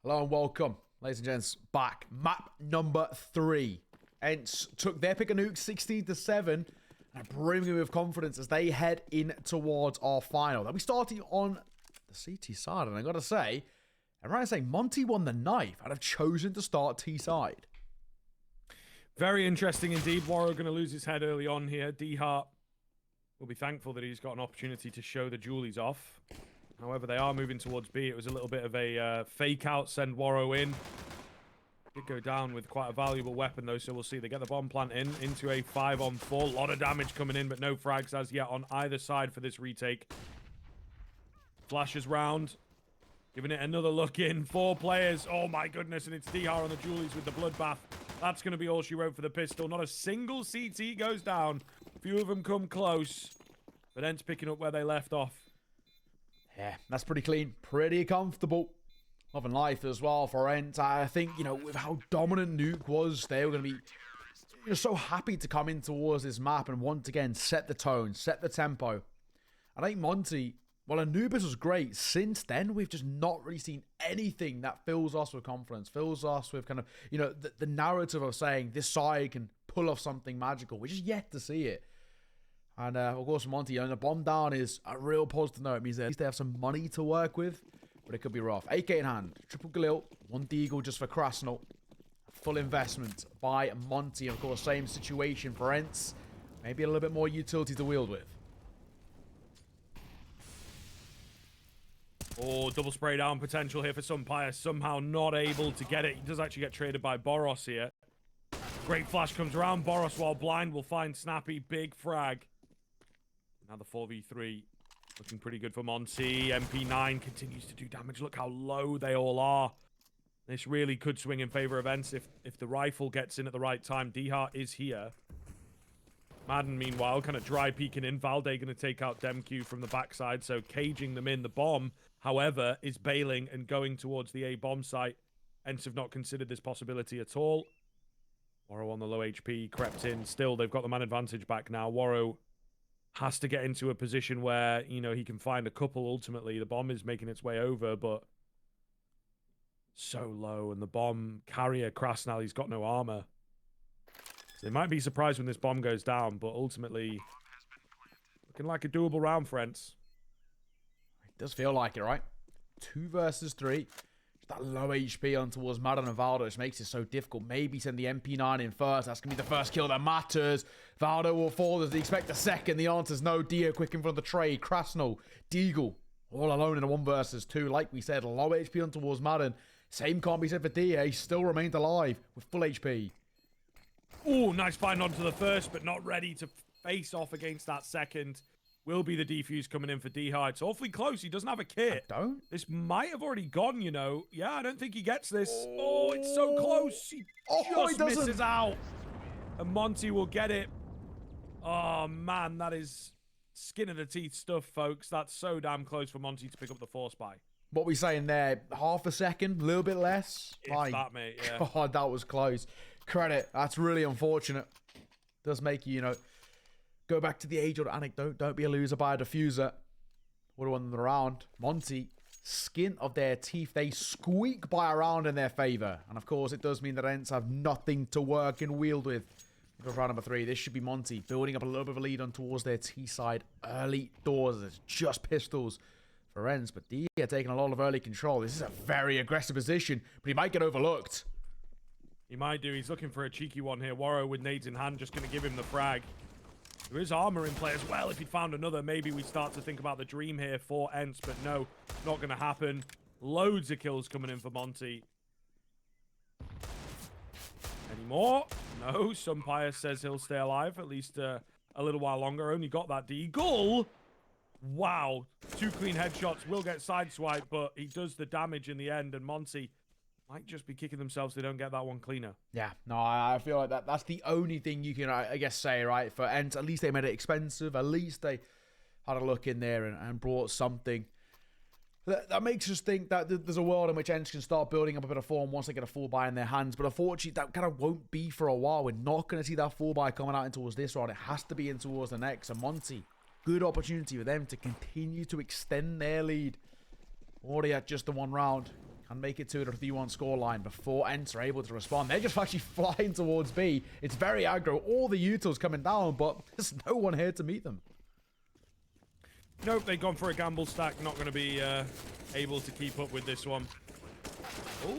Hello and welcome, ladies and gents, back. Map number 3. ENCE took their pick of nukes 16-7 and are brimming with confidence as they head in towards our final. They'll be starting on the CT side, and I gotta say, I'm right in saying Monte won the knife and have chosen to start T side. Very interesting indeed. Waro going to lose his head early on here. Dycha will be thankful that he's got an opportunity to show the Julies off. However, they are moving towards B. It was a little bit of a fake out, send Waro in. Did go down with quite a valuable weapon though, so we'll see. They get the bomb plant into a 5-on-4. A lot of damage coming in, but no frags as yet on either side for this retake. Flashes round. Giving it another look in. 4 players. Oh my goodness, and it's Dycha on the Julies with the bloodbath. That's going to be all she wrote for the pistol. Not a single CT goes down. Few of them come close. But ENCE picking up where they left off. Yeah, that's pretty clean. Pretty comfortable. Loving life as well for ENCE. I think, you know, with how dominant Nuke was, they were going to be so happy to come in towards this map and once again set the tone, set the tempo. I think Monte, well, Anubis was great. Since then, we've just not really seen anything that fills us with confidence, fills us with kind of, you know, the narrative of saying this side can pull off something magical. We're just yet to see it. And, of course, Monte, you know, the bomb down is a real positive note. It means that at least they have some money to work with, but it could be rough. AK in hand, triple Galil, 1 deagle just for kRaSnaL. Full investment by Monte. Of course, same situation for ENCE. Maybe a little bit more utility to wield with. Oh, double spray down potential here for Sumpire. Somehow not able to get it. He does actually get traded by Boros here. Great flash comes around. Boros, while blind, will find Snappy. Big frag. Now the 4v3 looking pretty good for Monte. MP9 continues to do damage. Look how low they all are. This really could swing in favor of ENCE if the rifle gets in at the right time. Dycha is here. Maden, meanwhile, kind of dry peeking in. Valde going to take out DemQQ from the backside, so caging them in. The bomb, however, is bailing and going towards the A bomb site. ENCE have not considered this possibility at all. Waro on the low HP, crept in. Still, they've got the man advantage back now. Waro has to get into a position where, you know, he can find a couple ultimately. The bomb is making its way over, but so low. And the bomb carrier, kRaSnaL, he's got no armor. So they might be surprised when this bomb goes down, but ultimately looking like a doable round for ENCE. It does feel like it, right? 2 versus 3. That low HP on towards Maden and Valde, which makes it so difficult. Maybe send the MP9 in first. That's going to be the first kill that matters. Valde will fall. Does he expect a second? The answer is no. Dycha quick in front of the trade. kRaSnaL, deagle, all alone in a 1 versus 2. Like we said, low HP on towards Maden. Same can't be said for Dycha. He still remained alive with full HP. Oh, nice find onto the first, but not ready to face off against that second. Will be the defuse coming in for Dycha. It's awfully close. He doesn't have a kit. I don't. This might have already gone, you know. Yeah, I don't think he gets this. Oh, it's so close. He just misses out. And Monte will get it. Oh, man, that is skin of the teeth stuff, folks. That's so damn close for Monte to pick up the force buy. What we saying there? Half a second? A little bit less? If that, mate, yeah. God, that was close. Credit. That's really unfortunate. Does make you, you know, go back to the age-old anecdote. Don't be a loser by a diffuser. Would have won the round. Monte, skin of their teeth. They squeak by a round in their favor. And of course, it does mean that ENCE have nothing to work and wield with. For round number 3, this should be Monte building up a little bit of a lead on towards their T side. Early doors. It's just pistols for ENCE. But Dycha taking a lot of early control. This is a very aggressive position, but he might get overlooked. He might do. He's looking for a cheeky one here. Waro with nades in hand, just going to give him the frag. There is armor in play as well. If he'd found another, maybe we start to think about the dream here for ENCE, but no, not going to happen. Loads of kills coming in for Monte. Any more? No. Sumpire says he'll stay alive at least a little while longer. Only got that deagle. Wow. 2 clean headshots. Will get sideswiped, but he does the damage in the end, and Monte might just be kicking themselves if they don't get that one cleaner. Yeah, no, I feel like that's the only thing you can, I guess, say, right? For ENCE, at least they made it expensive. At least they had a look in there and brought something. That makes us think that there's a world in which ENCE can start building up a bit of form once they get a full buy in their hands. But unfortunately, that kind of won't be for a while. We're not going to see that full buy coming out in towards this round. It has to be in towards the next. And Monte, good opportunity for them to continue to extend their lead. Already at just the 1 round. can make it to the 3-1 scoreline before ENCE are able to respond. They're just actually flying towards B. It's very aggro. All the utils coming down, but there's no one here to meet them. Nope, they've gone for a gamble stack. Not going to be able to keep up with this one.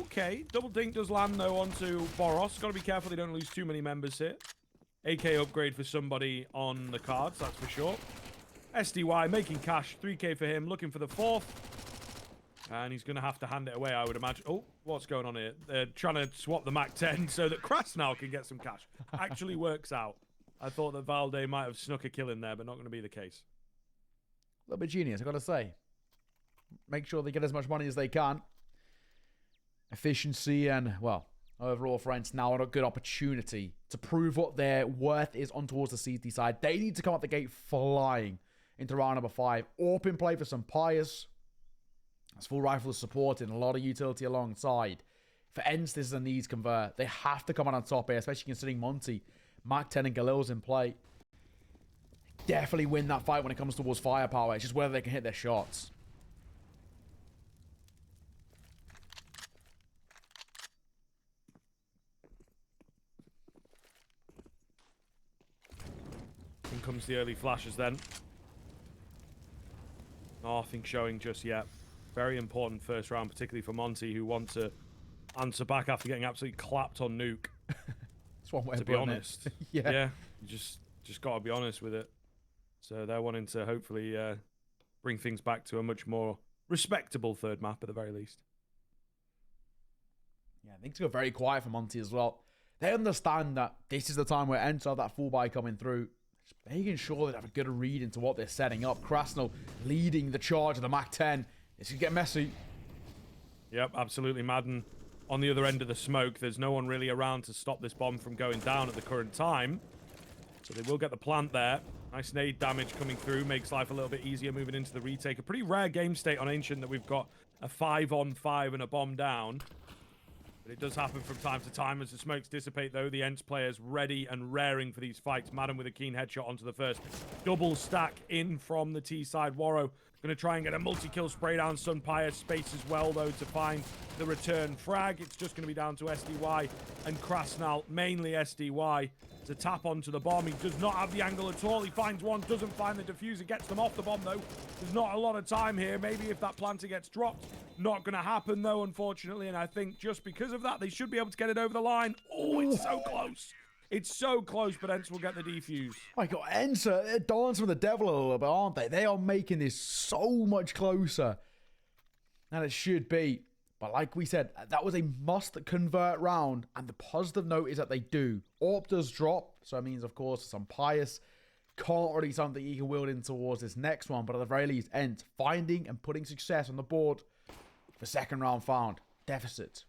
Okay, double dink does land, though, onto Boros. Got to be careful they don't lose too many members here. AK upgrade for somebody on the cards, that's for sure. SDY making cash, 3k for him, looking for the 4th. And he's going to have to hand it away, I would imagine. Oh, what's going on here? They're trying to swap the Mac-10 so that kRaSnaL can get some cash. Actually works out. I thought that Valde might have snuck a kill in there, but not going to be the case. A little bit genius, I've got to say. Make sure they get as much money as they can. Efficiency and, well, overall for ENCE now a good opportunity to prove what their worth is on towards the CT side. They need to come out the gate flying into round number 5. AWP in play for some Pious. As full rifle is supported and a lot of utility alongside. For ENCE, this is a needs convert. They have to come out on top here, especially considering Monte, Mac-10 and Galil's in play. Definitely win that fight when it comes towards firepower. It's just whether they can hit their shots. In comes the early flashes then. Nothing showing just yet. Very important first round, particularly for Monte, who wants to answer back after getting absolutely clapped on nuke. That's one way to be honest. Yeah. You just got to be honest with it. So they're wanting to hopefully bring things back to a much more respectable third map at the very least. Yeah, things go very quiet for Monte as well. They understand that this is the time where ENCE have that full buy coming through. Just making sure they have a good read into what they're setting up. kRaSnaL leading the charge of the Mac-10. This could get messy. Yep, absolutely. Maden on the other end of the smoke. There's no one really around to stop this bomb from going down at the current time. So they will get the plant there. Nice nade damage coming through. Makes life a little bit easier moving into the retake. A pretty rare game state on Ancient that we've got a 5-on-5 and a bomb down. But it does happen from time to time as the smokes dissipate, though. The ENCE players ready and raring for these fights. Maden with a keen headshot onto the first. Double stack in from the T side. Waro going to try and get a multi-kill spray down. Sunpire space as well, though, to find the return frag. It's just going to be down to SDY and kRaSnaL, mainly SDY, to tap onto the bomb. He does not have the angle at all. He finds one, doesn't find the diffuser, gets them off the bomb, though. There's not a lot of time here. Maybe if that planter gets dropped. Not going to happen, though, unfortunately. And I think just because of that, they should be able to get it over the line. Oh, it's so close. It's so close, but ENCE will get the defuse. My God, ENCE, they're dancing with the devil a little bit, aren't they? They are making this so much closer than it should be. But like we said, that was a must-convert round. And the positive note is that they do. AWP does drop. So it means, of course, some Pious can't really something he can wield in towards this next one. But at the very least, ENCE finding and putting success on the board for second round found. Deficit.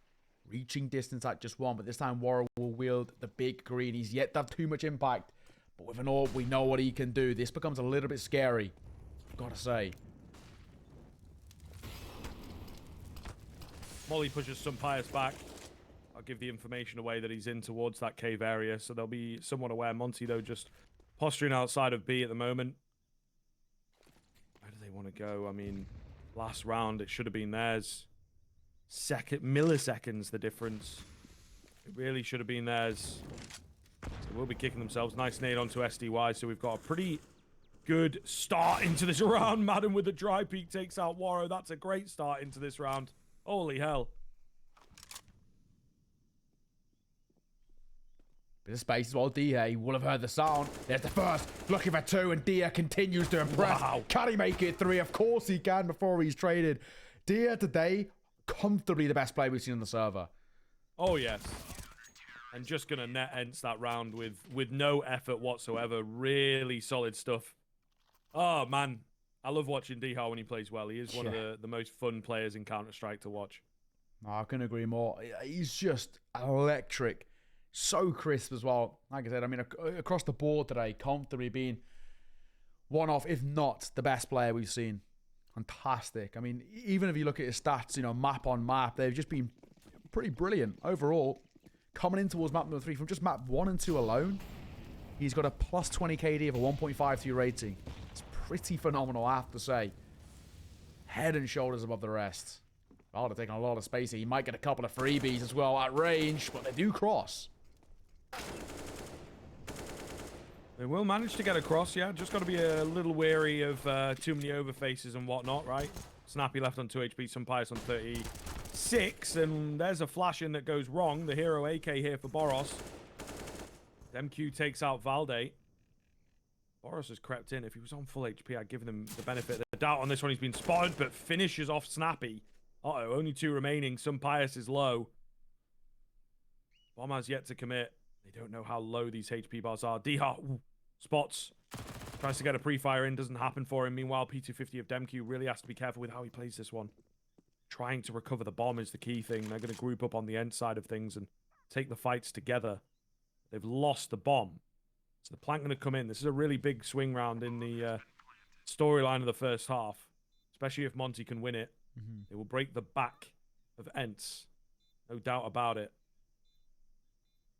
Reaching distance at just 1, but this time Warren will wield the big green. He's yet to have too much impact, but with an AWP, we know what he can do. This becomes a little bit scary, I've got to say. Molly pushes some Pious back. I'll give the information away that he's in towards that cave area, so they'll be somewhat aware. Monte, though, just posturing outside of B at the moment. Where do they want to go? I mean, last round, it should have been theirs. Milliseconds the difference. It really should have been theirs. So we'll be kicking themselves. Nice nade onto SDY. So we've got a pretty good start into this round. Maden with the dry peek takes out Waro. That's a great start into this round. Holy hell. Bit of space as well. Dycha, he will have heard the sound. There's the first. Looking for 2, and Dycha continues to impress. Wow. Can he make it 3? Of course he can before he's traded. Dycha today, comfortably the best player we've seen on the server. Oh, yes. And just going to net ENCE that round with no effort whatsoever. Really solid stuff. Oh, man. I love watching Dycha when he plays well. He is one of the most fun players in Counter-Strike to watch. No, I couldn't agree more. He's just electric. So crisp as well. Like I said, I mean, across the board today, comfortably being one of, if not the best player we've seen. Fantastic. I mean, even if you look at his stats, you know, map on map, they've just been pretty brilliant overall. Coming in towards map number 3 from just map 1 and 2 alone, he's got a plus 20 KD of a 1.52 rating. It's pretty phenomenal, I have to say. Head and shoulders above the rest. Valde taking a lot of space here. He might get a couple of freebies as well at range, but they do cross. They will manage to get across, yeah. Just got to be a little wary of too many overfaces and whatnot, right? Snappy left on 2 HP, some Pius on 36, and there's a flash in that goes wrong. The hero AK here for Boros. DemQQ takes out Valde. Boros has crept in. If he was on full HP, I'd give him the benefit of the doubt on this one. He's been spotted, but finishes off Snappy. Uh-oh, only 2 remaining. Some Pius is low. Bomb has yet to commit. They don't know how low these HP bars are. Dycha spots. Tries to get a pre-fire in. Doesn't happen for him. Meanwhile, P250 of DemQQ really has to be careful with how he plays this one. Trying to recover the bomb is the key thing. They're going to group up on the end side of things and take the fights together. They've lost the bomb. So the plank going to come in. This is a really big swing round in the storyline of the first half. Especially if Monte can win it. They will break the back of ENCE. No doubt about it.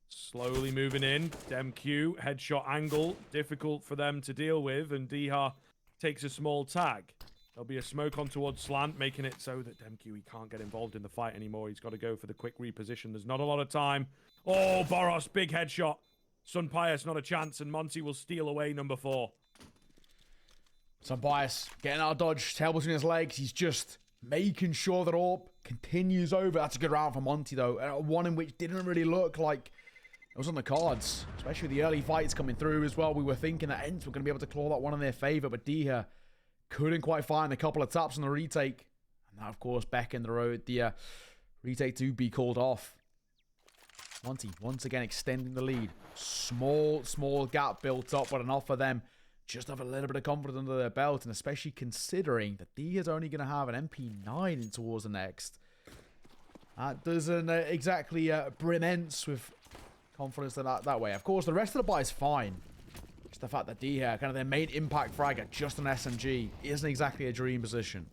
Slowly moving in. DemQQ, headshot angle. Difficult for them to deal with. And Dycha takes a small tag. There'll be a smoke on towards slant, making it so that DemQQ, he can't get involved in the fight anymore. He's got to go for the quick reposition. There's not a lot of time. Oh, Boros, big headshot. Sun Pius, not a chance, and Monte will steal away number 4. Sun Pius getting out of dodge, tail between his legs. He's just making sure that AWP continues over. That's a good round for Monte, though. One in which didn't really look like it was on the cards, especially with the early fights coming through as well. We were thinking that ENCE were going to be able to claw that one in their favor, but Dycha couldn't quite find a couple of taps on the retake. And that, of course, beckoned the road. The retake to be called off. Monte, once again, extending the lead. Small gap built up, but enough for them just have a little bit of confidence under their belt, and especially considering that Dycha's only going to have an MP9 in towards the next. That doesn't exactly brim ENCE with confidence that way. Of course, the rest of the buy is fine. Just the fact that Dycha, kind of their main impact frag at just an SMG, isn't exactly a dream position.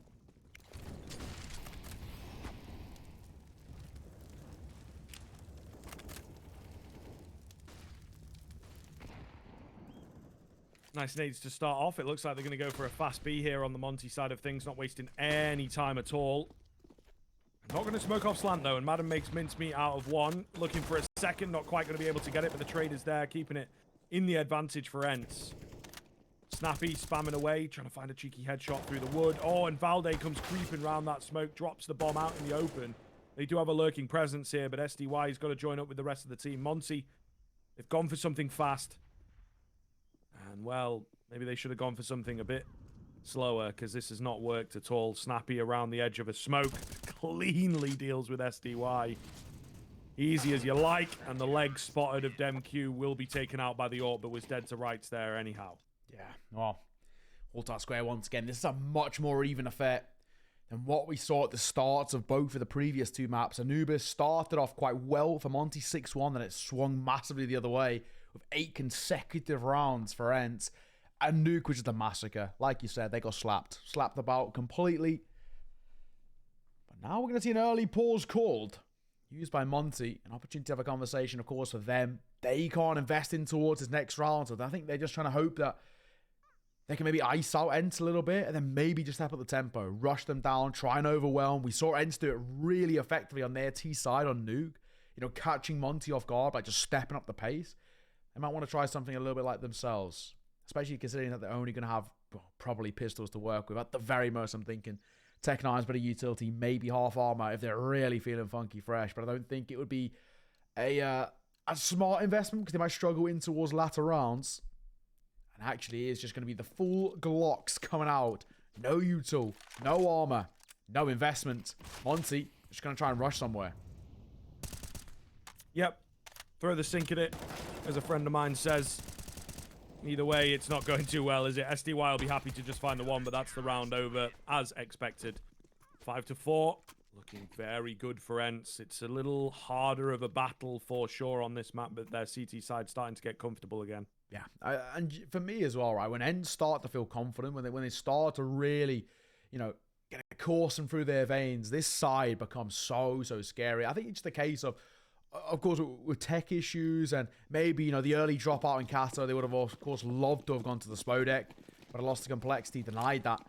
Nice nades to start off. It looks like they're going to go for a fast B here on the Monte side of things, not wasting any time at all. Not going to smoke off slant, though, and Maden makes mincemeat out of 1. Looking for a second, not quite going to be able to get it, but the trade is there, keeping it in the advantage for ENCE. Snappy spamming away, trying to find a cheeky headshot through the wood. Oh, and Valde comes creeping around that smoke, drops the bomb out in the open. They do have a lurking presence here, but SDY's got to join up with the rest of the team. Monte, they've gone for something fast. And, well, maybe they should have gone for something a bit slower, because this has not worked at all. Snappy around the edge of a smoke cleanly deals with SDY. Easy as you like, and the leg spotted of DemQQ will be taken out by the AWP, but was dead to rights there anyhow. Yeah, well, all out square once again. This is a much more even affair than what we saw at the starts of both of the previous 2 maps. Anubis started off quite well for Monte 6-1, then it swung massively the other way with 8 consecutive rounds for ENCE. And Nuke, which is the massacre. Like you said, they got slapped about completely. But now we're going to see an early pause called, used by Monte. An opportunity to have a conversation, of course, for them. They can't invest in towards his next round, so I think they're just trying to hope that they can maybe ice out ENCE a little bit, and then maybe just step up the tempo, rush them down, try and overwhelm. We saw ENCE do it really effectively on their T side on Nuke, you know, catching Monte off guard by just stepping up the pace. They might want to try something a little bit like themselves, especially considering that they're only going to have probably pistols to work with. At the very most, I'm thinking Tech 9's bit of utility, maybe half armor if they're really feeling funky fresh, but I don't think it would be a smart investment because they might struggle in towards latter rounds. And actually is just going to be the full Glocks coming out. No util, no armor, no investment. Monte just going to try and rush somewhere. Yep. Throw the sink at it, as a friend of mine says. Either way, it's not going too well, is it? SDY will be happy to just find the 1, but that's the round over, as expected. 5-4. Looking very good for ENCE. It's a little harder of a battle for sure on this map, but their CT side starting to get comfortable again. Yeah, and for me as well, right? When ENCE start to feel confident, when they start to really, you know, get it coursing through their veins, this side becomes so scary. I think it's the case of course, with tech issues and maybe, you know, the early dropout in Kata, they would have, of course, loved to have gone to the SPO deck, but a loss to complexity denied that.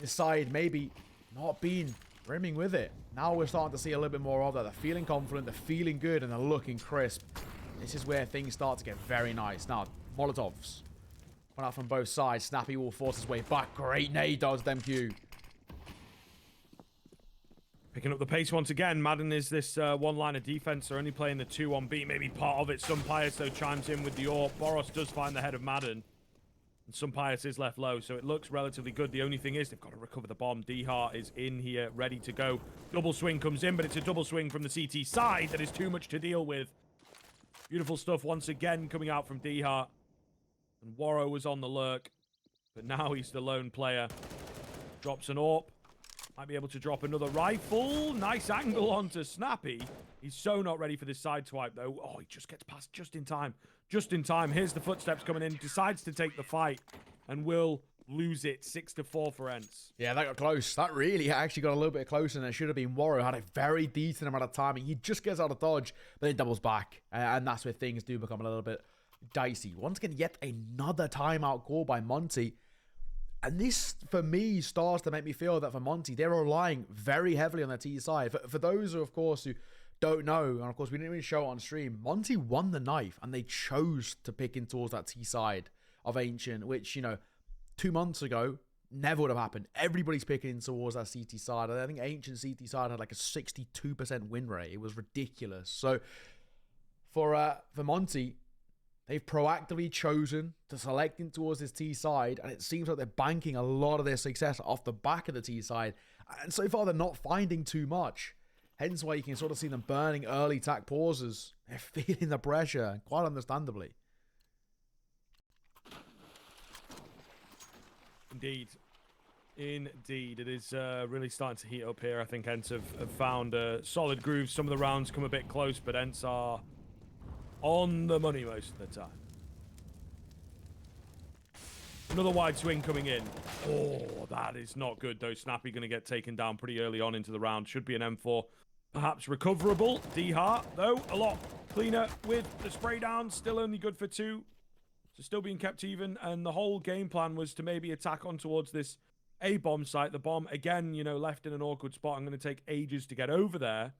This side maybe not being brimming with it. Now we're starting to see a little bit more of that. They're feeling confident, they're feeling good, and they're looking crisp. This is where things start to get very nice. Now, Molotovs. One out from both sides. Snappy will force his way back. Great nade does DemQQ. Picking up the pace once again. Maden is this one line of defense. They're only playing the 2 on B, maybe part of it. Sunpius, though, chimes in with the AWP. Boros does find the head of Maden. And Sunpius is left low, so it looks relatively good. The only thing is they've got to recover the bomb. dycha is in here, ready to go. Double swing comes in, but it's a double swing from the CT side that is too much to deal with. Beautiful stuff once again coming out from dycha. And Waro was on the lurk, but now he's the lone player. Drops an AWP. Might be able to drop another rifle. Nice angle onto Snappy. He's so not ready for this side swipe, though. Oh, he just gets past just in time. Just in time. Here's the footsteps coming in. Decides to take the fight and will lose it 6-4 for ENCE. Yeah, that got close. That really actually got a little bit closer than it should have been. Waro had a very decent amount of timing. He just gets out of dodge, but then doubles back. And that's where things do become a little bit dicey. Once again, yet another timeout call by Monte. And this, for me, starts to make me feel that for Monte, they're relying very heavily on their T side. For those, of course, who don't know, and of course, we didn't even show it on stream, Monte won the knife, and they chose to pick in towards that T side of Ancient, which, you know, 2 months ago, never would have happened. Everybody's picking in towards that CT side. I think Ancient CT side had like a 62% win rate. It was ridiculous. So, for Monte, they've proactively chosen to select in towards this T side, and it seems like they're banking a lot of their success off the back of the T side. And so far, they're not finding too much. Hence why you can sort of see them burning early tack pauses. They're feeling the pressure, quite understandably. Indeed. Indeed. It is really starting to heat up here. I think ENCE have found a solid groove. Some of the rounds come a bit close, but ENCE are on the money most of the time. Another wide swing coming in. Oh, that is not good, though. Snappy going to get taken down pretty early on into the round. Should be an M4. Perhaps recoverable. dycha, though, a lot cleaner with the spray down. Still only good for 2. So still being kept even. And the whole game plan was to maybe attack on towards this A-bomb site. The bomb, again, you know, left in an awkward spot. I'm going to take ages to get over there.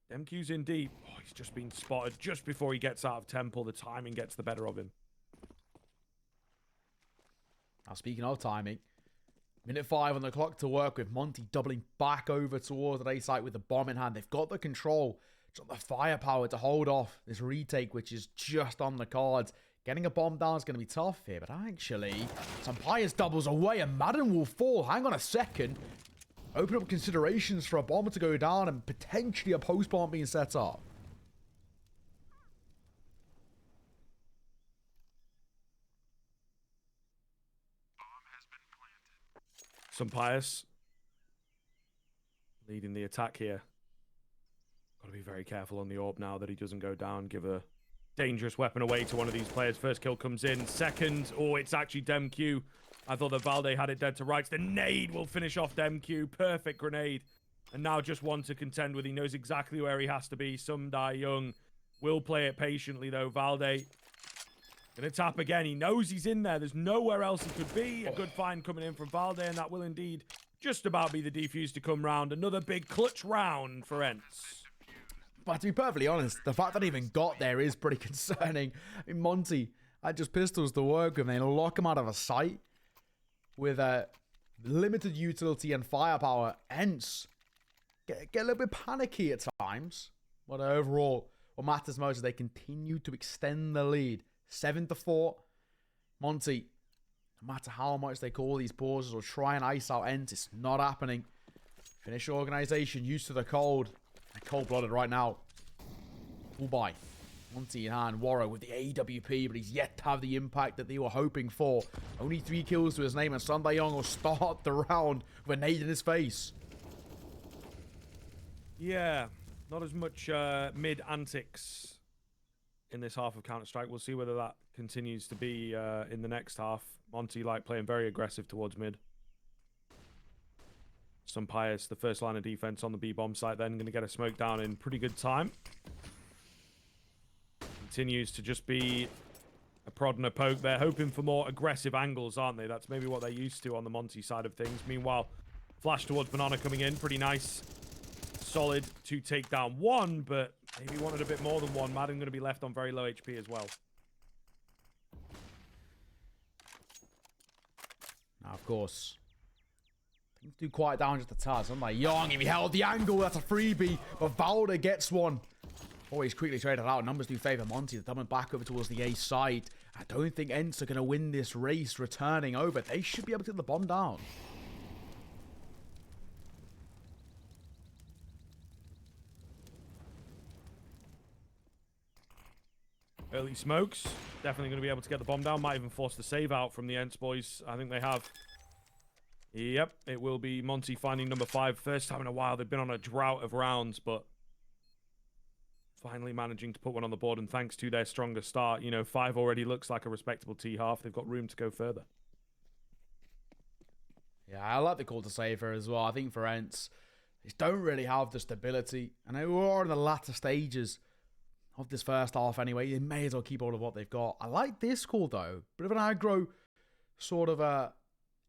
DemQQ's in deep. Oh, he's just been spotted just before he gets out of temple. The timing gets the better of him. Now, speaking of timing, minute 5 on the clock to work with. Monte doubling back over towards the A site with the bomb in hand. They've got the control, just the firepower to hold off this retake, which is just on the cards. Getting a bomb down is going to be tough here, but actually, Sunpius doubles away and Maden will fall. Hang on a second. Open up considerations for a bomb to go down and potentially a post bomb being set up. Sunpius leading the attack here. Got to be very careful on the AWP now that he doesn't go down. Give a dangerous weapon away to one of these players. First kill comes in. Second, oh, it's actually DemQQ. I thought that Valde had it dead to rights. The nade will finish off DemQQ. Perfect grenade. And now just one to contend with. He knows exactly where he has to be. Some die young. Will play it patiently, though. Valde gonna tap again. He knows he's in there. There's nowhere else he could be. A good find coming in from Valde, and that will indeed just about be the defuse to come round. Another big clutch round for ENCE. But to be perfectly honest, the fact that he even got there is pretty concerning. I mean, Monte had just pistols to work with, and they lock him out of a sight with a limited utility and firepower. ENCE get a little bit panicky at times, but overall, what matters most is they continue to extend the lead. 7-4. Monte, no matter how much they call these pauses or try and ice out ENCE, it's not happening. Finnish organization used to the cold. They're cold-blooded right now. Full buy. Monte in hand. Waro with the AWP, but he's yet to have the impact that they were hoping for. Only 3 kills to his name, and Sunday Young will start the round with a nade in his face. Yeah, not as much mid antics in this half of Counter-Strike. We'll see whether that continues to be in the next half. Monte like playing very aggressive towards mid. Sunpius, the first line of defense on the B-bomb site, then going to get a smoke down in pretty good time. Continues to just be a prod and a poke. They're hoping for more aggressive angles, aren't they? That's maybe what they're used to on the Monte side of things. Meanwhile, Flash towards Banana coming in. Pretty nice. Solid to take down one, but maybe wanted a bit more than one. Maden going to be left on very low HP as well. Now, of course, things do quiet down just a touch. I'm like, Young, if he held the angle, that's a freebie. But Valde gets one. Always quickly traded out. Numbers do favor Monte. They're coming back over towards the A side. I don't think ENCE are going to win this race returning over. They should be able to get the bomb down. Early smokes. Definitely going to be able to get the bomb down. Might even force the save out from the ENCE boys. I think they have. Yep, it will be Monte finding number 5. First time in a while. They've been on a drought of rounds, but finally managing to put one on the board. And thanks to their stronger start, you know, 5 already looks like a respectable T-half. They've got room to go further. Yeah, I like the call to save her as well. I think for ENCE, they don't really have the stability. And they were in the latter stages of this first half anyway. They may as well keep all of what they've got. I like this call though. Bit of an aggro sort of a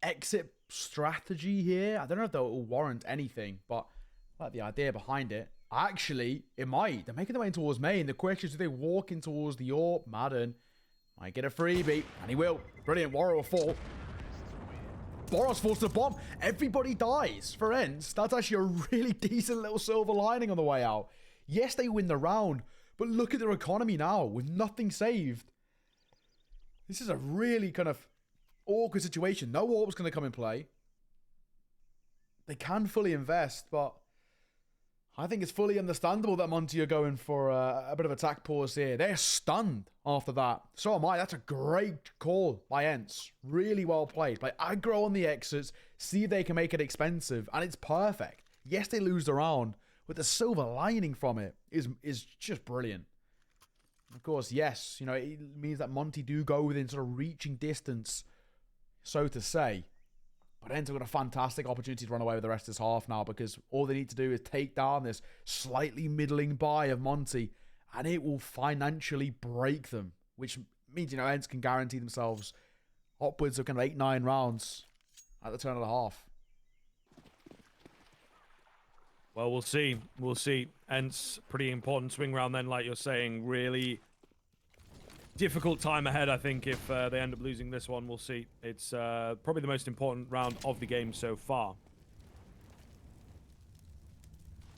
exit strategy here. I don't know if they'll warrant anything, but I like the idea behind it. Actually, it might. They're making their way towards main. The question is, do they walk in towards the AWP? Maden might get a freebie, and he will. Brilliant. Warrior will fall. Boros falls to the bomb. Everybody dies for ENCE. That's actually a really decent little silver lining on the way out. Yes, they win the round, but look at their economy now with nothing saved. This is a really kind of awkward situation. No AWP's going to come in play. They can fully invest, but I think it's fully understandable that Monte are going for a bit of attack pause here. They're stunned after that. So am I. That's a great call by ENCE. Really well played. Play aggro on the exits, see if they can make it expensive, and it's perfect. Yes, they lose the round, but the silver lining from it is just brilliant. Of course, yes, you know, it means that Monte do go within sort of reaching distance, so to say. But ENCE have got a fantastic opportunity to run away with the rest of this half now, because all they need to do is take down this slightly middling buy of Monte, and it will financially break them, which means, you know, ENCE can guarantee themselves upwards of kind of 8-9 rounds at the turn of the half. Well, we'll see. We'll see. ENCE, pretty important swing round then, like you're saying. Really difficult time ahead, I think, if they end up losing this one. We'll see. It's probably the most important round of the game so far.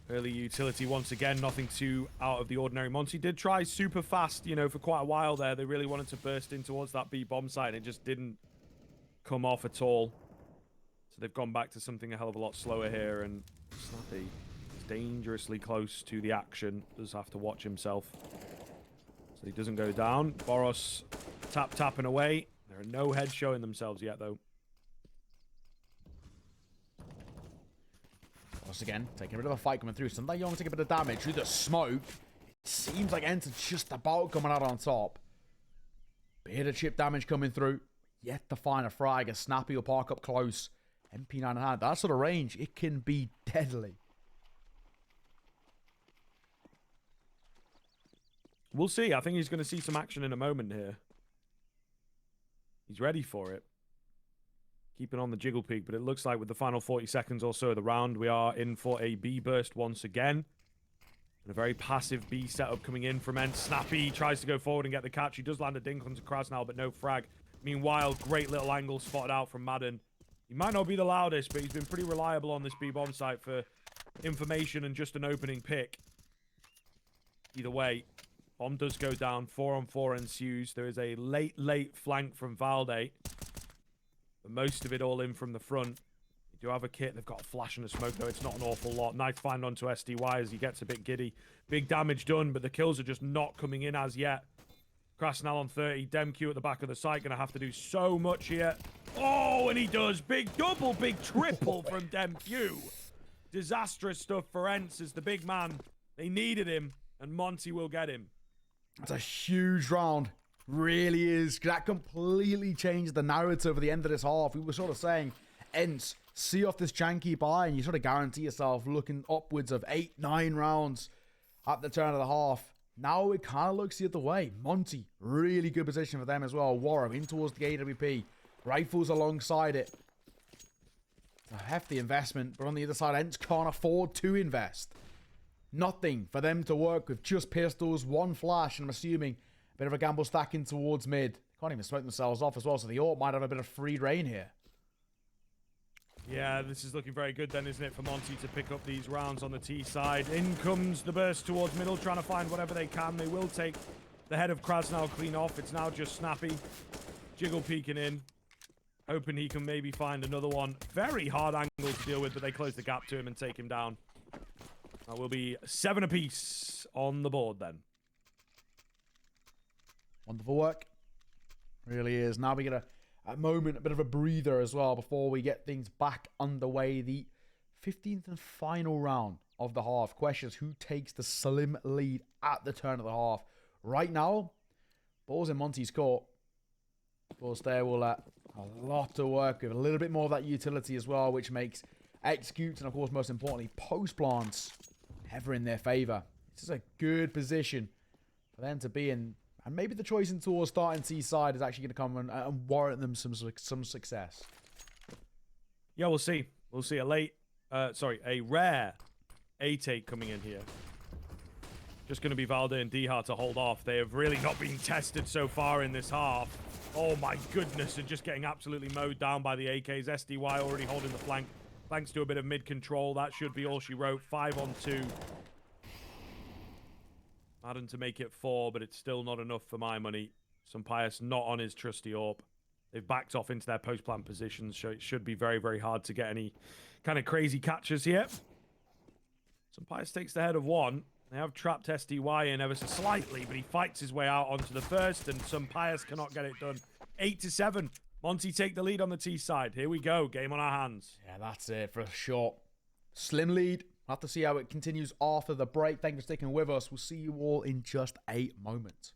Early utility once again, nothing too out of the ordinary. Monte did try super fast, you know, for quite a while there. They really wanted to burst in towards that B bomb site, and it just didn't come off at all. So they've gone back to something a hell of a lot slower here, and Snappy is dangerously close to the action. Does have to watch himself so he doesn't go down. Boros tapping away. There are no heads showing themselves yet, though. Once again, taking a bit of a fight coming through. Sometimes you want to take a bit of damage through the smoke. It seems like ENCE are just about coming out on top. Bit of chip damage coming through. Yet to find a frag. A Snappy will park up close. MP9 in hand. That sort of range, it can be deadly. We'll see. I think he's going to see some action in a moment here. He's ready for it. Keeping on the jiggle peak, but it looks like with the final 40 seconds or so of the round, we are in for a B burst once again. And a very passive B setup coming in from ENCE. Snappy tries to go forward and get the catch. He does land a dink onto kRaSnaL, but no frag. Meanwhile, great little angle spotted out from Maden. He might not be the loudest, but he's been pretty reliable on this B bomb site for information and just an opening pick. Either way, bomb does go down. 4-on-4 ensues. There is a late flank from Valde, but most of it all in from the front. You do have a kit. They've got a flash and a smoke, though. It's not an awful lot. Nice find onto SDY as he gets a bit giddy. Big damage done, but the kills are just not coming in as yet. kRaSnaL on 30. DemQQ at the back of the site. Going to have to do so much here. Oh, and he does. Big double, big triple from DemQQ. Disastrous stuff for ENCE as the big man. They needed him, and Monte will get him. That's a huge round. Really is. That completely changed the narrative at the end of this half. We were sort of saying, ENCE, see off this janky buy, and you sort of guarantee yourself looking upwards of 8-9 rounds at the turn of the half. Now it kind of looks the other way. Monte, really good position for them as well. Warren in towards the AWP. Rifles alongside it. a hefty investment, but on the other side, ENCE can't afford to invest. Nothing for them to work with, just pistols, one flash, and I'm assuming a bit of a gamble stacking towards mid. Can't even smoke themselves off as well, so the AWP might have a bit of free reign here. Yeah, this is looking very good then, isn't it, for Monte to pick up these rounds on the T side. In comes the burst towards middle, trying to find whatever they can. They will take the head of kRaSnaL clean off. It's now just Snappy. Jiggle peeking in, hoping he can maybe find another one. Very hard angle to deal with, but they close the gap to him and take him down. That will be 7 apiece on the board then. Wonderful work. Really is. Now we get a moment, a bit of a breather as well before we get things back underway. The 15th and final round of the half. Questions: who takes the slim lead at the turn of the half? Right now, ball's in Monte's court. Of course, there will a lot to work with. A little bit more of that utility as well, which makes executes and, of course, most importantly, post plants ever in their favor. This is a good position for them to be in. And maybe the choice in towards starting T side is actually going to come and warrant them some success. Yeah, we'll see. We'll see a rare A take coming in here. Just going to be Valde and dycha to hold off. They have really not been tested so far in this half. Oh my goodness, and just getting absolutely mowed down by the AKs. SDY already holding the flank. Thanks to a bit of mid control. That should be all she wrote. 5 on 2. Maden to make it 4, but it's still not enough for my money. Pius not on his trusty AWP. They've backed off into their post-plant positions, so it should be very, very hard to get any kind of crazy catches here. Pius takes the head of 1. They have trapped SDY in ever so slightly, but he fights his way out onto the first, and Pius cannot get it done. 8-7. Monte take the lead on the T side. Here we go. Game on our hands. Yeah, that's it for a short. Slim lead. We'll have to see how it continues after the break. Thank you for sticking with us. We'll see you all in just a moment.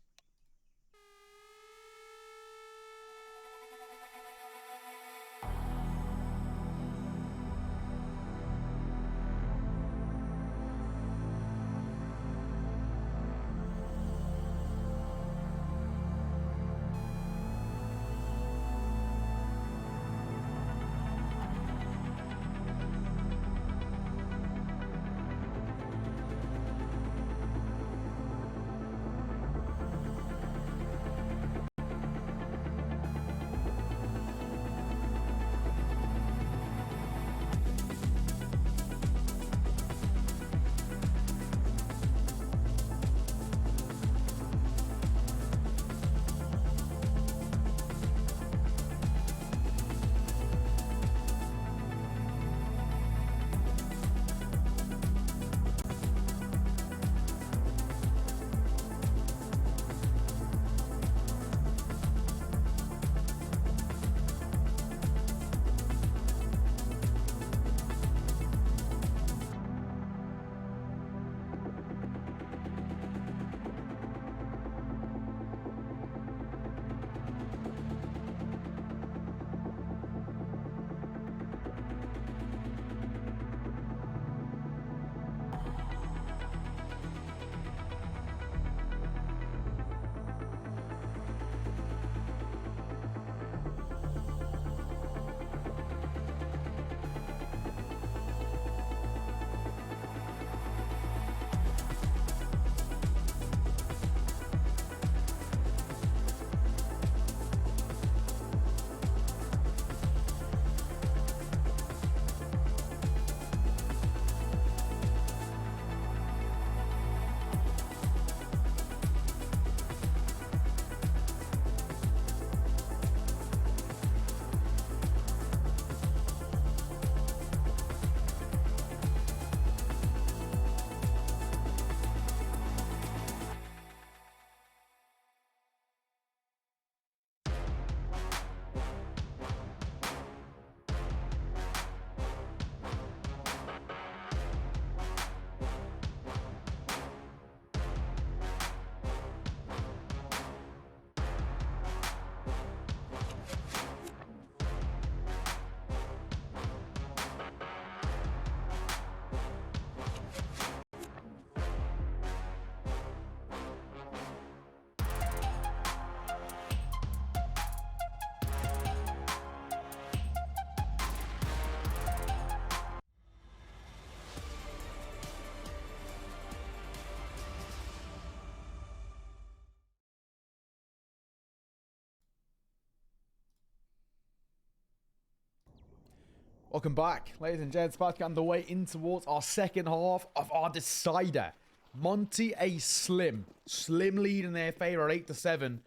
Welcome back, ladies and gents. About to get underway in towards our second half of our decider. Monte a slim lead in their favor at 8-7. And